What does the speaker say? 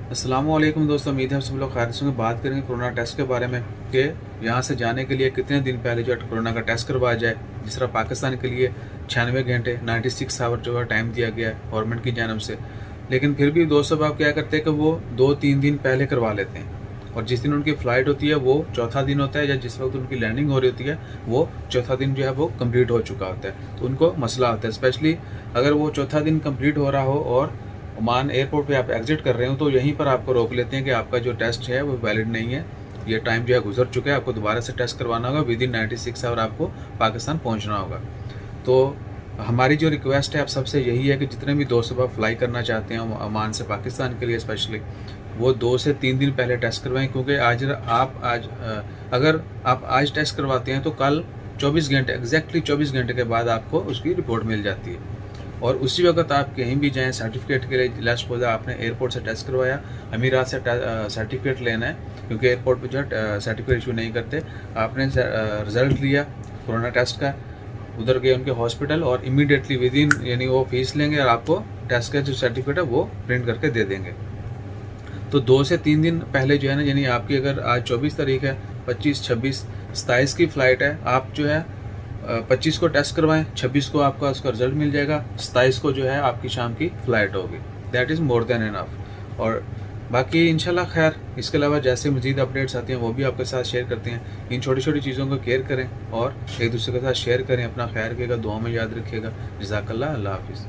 अस्सलामुअलैकुम दोस्तों, उम्मीद है आप सब लोग खैरियत से होंगे। बात करेंगे कोरोना टेस्ट के बारे में कि यहाँ से जाने के लिए कितने दिन पहले जो है कोरोना का टेस्ट करवाया जाए। जिस तरह पाकिस्तान के लिए 96 घंटे 96 आवर जो है टाइम दिया गया है गवर्नमेंट की जानब से, लेकिन फिर भी दोस्तों आप क्या करते हैं कि वो 2-3 दिन पहले करवा लेते हैं, और जिस दिन उनकी फ़्लाइट होती है वो चौथा दिन होता है, या जिस वक्त उनकी लैंडिंग हो रही होती है वो चौथा दिन जो है वो कंप्लीट हो चुका होता है। तो उनको मसला होता है, स्पेशली अगर वो चौथा दिन कंप्लीट हो रहा हो और ओमान एयरपोर्ट पे आप एग्जिट कर रहे हो तो यहीं पर आपको रोक लेते हैं कि आपका जो टेस्ट है वो वैलिड नहीं है, ये टाइम जो है गुजर चुका है, आपको दोबारा से टेस्ट करवाना होगा, विद इन 96 आवर आपको पाकिस्तान पहुंचना होगा। तो हमारी जो रिक्वेस्ट है आप सबसे यही है कि जितने भी दोस्त आप फ्लाई करना चाहते हैं ओमान से पाकिस्तान के लिए स्पेशली, वो 2 से 3 दिन पहले टेस्ट करवाएं, क्योंकि अगर आप आज टेस्ट करवाते हैं तो कल 24 घंटे एग्जैक्टली 24 घंटे के बाद आपको उसकी रिपोर्ट मिल जाती है। और उसी वक्त आप कहीं भी जाएं सर्टिफिकेट के लिए, लेट्स सपोज आपने एयरपोर्ट से टेस्ट करवाया, अमीरात से सर्टिफिकेट लेना है, क्योंकि एयरपोर्ट पे जो है सर्टिफिकेट इशू नहीं करते। आपने रिजल्ट लिया कोरोना टेस्ट का, उधर गए उनके हॉस्पिटल और इमीडिएटली विद इन यानी वो फीस लेंगे और आपको टेस्ट का जो सर्टिफिकेट है वो प्रिंट करके दे देंगे। तो 2 से 3 दिन पहले जो है ना, यानी आपकी अगर आज 24 तारीख है, 25, 26, 27 की फ़्लाइट है, आप जो है 25 को टेस्ट करवाएं, 26 को आपका उसका रिजल्ट मिल जाएगा, 27 को जो है आपकी शाम की फ़्लाइट होगी। That is more than enough. और बाकी इंशाल्लाह खैर इसके अलावा जैसे मज़ीद अपडेट्स आती हैं वो भी आपके साथ शेयर करते हैं। इन छोटी छोटी चीज़ों को केयर करें और एक दूसरे के साथ शेयर करें। अपना ख्याल रखिएगा, दुआ में याद रखिएगा। जज़ाकल्लाह, अल्लाह हाफ़िज़।